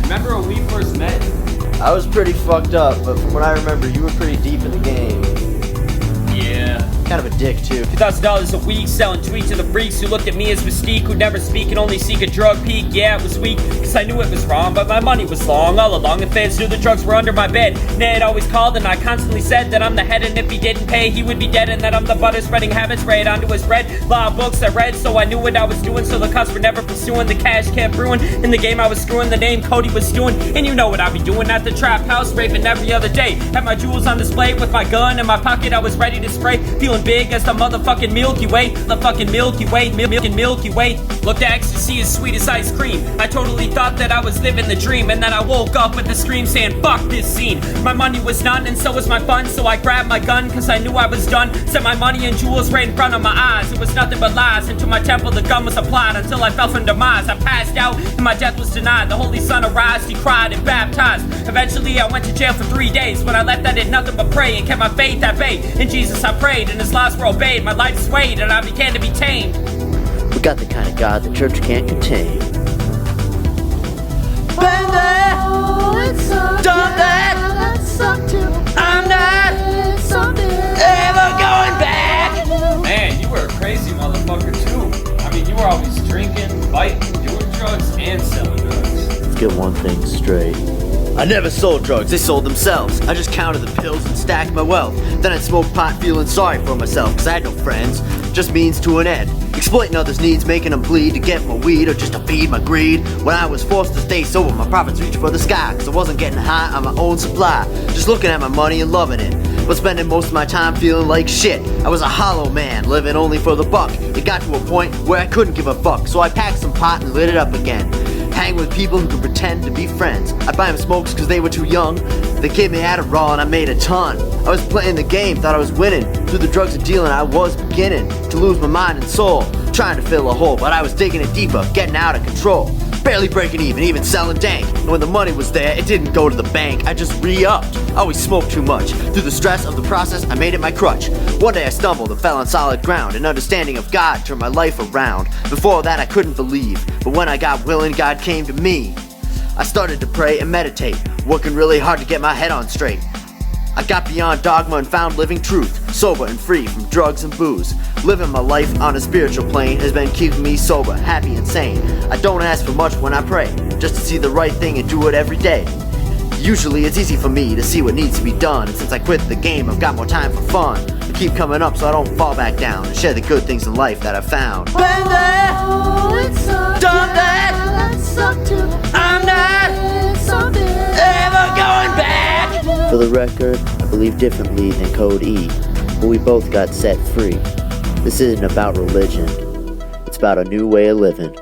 Remember when we first met? I was pretty fucked up, but from what I remember, you were pretty deep in the game. Yeah. Kind of a dick, too. $2,000 a week, selling tweets to the freaks who looked at me as mystique, who'd never speak and only seek a drug peak. Yeah, it was weak, cause I knew it was wrong, but my money was long. All along, the fans knew the drugs were under my bed. Ned always called and I constantly said that I'm the head, and if he didn't pay, he would be dead, and that I'm the butter spreading habits right onto his bread. Law of books I read, so I knew what I was doing, so the cuss were never pursuing. The cash kept brewing, in the game I was screwing, the name Cody was stewing, and you know what I be doing at the trap house, raping every other day. Had my jewels on display with my gun in my pocket, I was ready to spray, feeling big as the motherfucking Milky Way, the fucking Milky Way, Milky Way. Looked at ecstasy as sweet as ice cream. I totally thought that I was living the dream, and then I woke up with a scream saying, fuck this scene. My money was none, and so was my fun, so I grabbed my gun, cause I knew I was done. Set my money and jewels right in front of my eyes. It was nothing but lies. Into my temple the gun was applied, until I fell from demise. I passed out, and my death was denied. The Holy Son arose, he cried and baptized. Eventually I went to jail for 3 days. When I left I did nothing but pray, and kept my faith at bay. In Jesus I prayed, and his laws were obeyed. My life swayed, and I began to be tamed. We got the kind of God the church can't contain. Been there, done that, I'm not ever going back. Man, you were a crazy motherfucker too. I mean, you were always drinking, fighting, doing drugs, and selling drugs. Let's get one thing straight. I never sold drugs, they sold themselves. I just counted the pills and stacked my wealth. Then I'd smoke pot feeling sorry for myself, cause I had no friends, just means to an end. Exploiting others' needs, making them bleed to get more weed or just to feed my greed. When I was forced to stay sober, my profits reached for the sky, cause I wasn't getting high on my own supply. Just looking at my money and loving it, but spending most of my time feeling like shit. I was a hollow man, living only for the buck. It got to a point where I couldn't give a fuck, so I packed some pot and lit it up again. Hang with people who could pretend to be friends. I'd buy them smokes cause they were too young. They gave me Adderall and I made a ton. I was playing the game, thought I was winning. Through the drugs and dealing I was beginning to lose my mind and soul. Trying to fill a hole, but I was digging it deeper, getting out of control. Barely breaking even selling dank. And when the money was there, it didn't go to the bank. I just re-upped. I always smoked too much. Through the stress of the process, I made it my crutch. One day I stumbled and fell on solid ground. An understanding of God turned my life around. Before that I couldn't believe, but when I got willing, God came to me. I started to pray and meditate, working really hard to get my head on straight. I got beyond dogma and found living truth, sober and free from drugs and booze. Living my life on a spiritual plane has been keeping me sober, happy and sane. I don't ask for much when I pray, just to see the right thing and do it every day. Usually it's easy for me to see what needs to be done, and since I quit the game I've got more time for fun. I keep coming up so I don't fall back down, and share the good things in life that I've found. Been there, done that, I'm not ever going back. For the record, I believe differently than Code.E, but we both got set free. This isn't about religion, it's about a new way of living.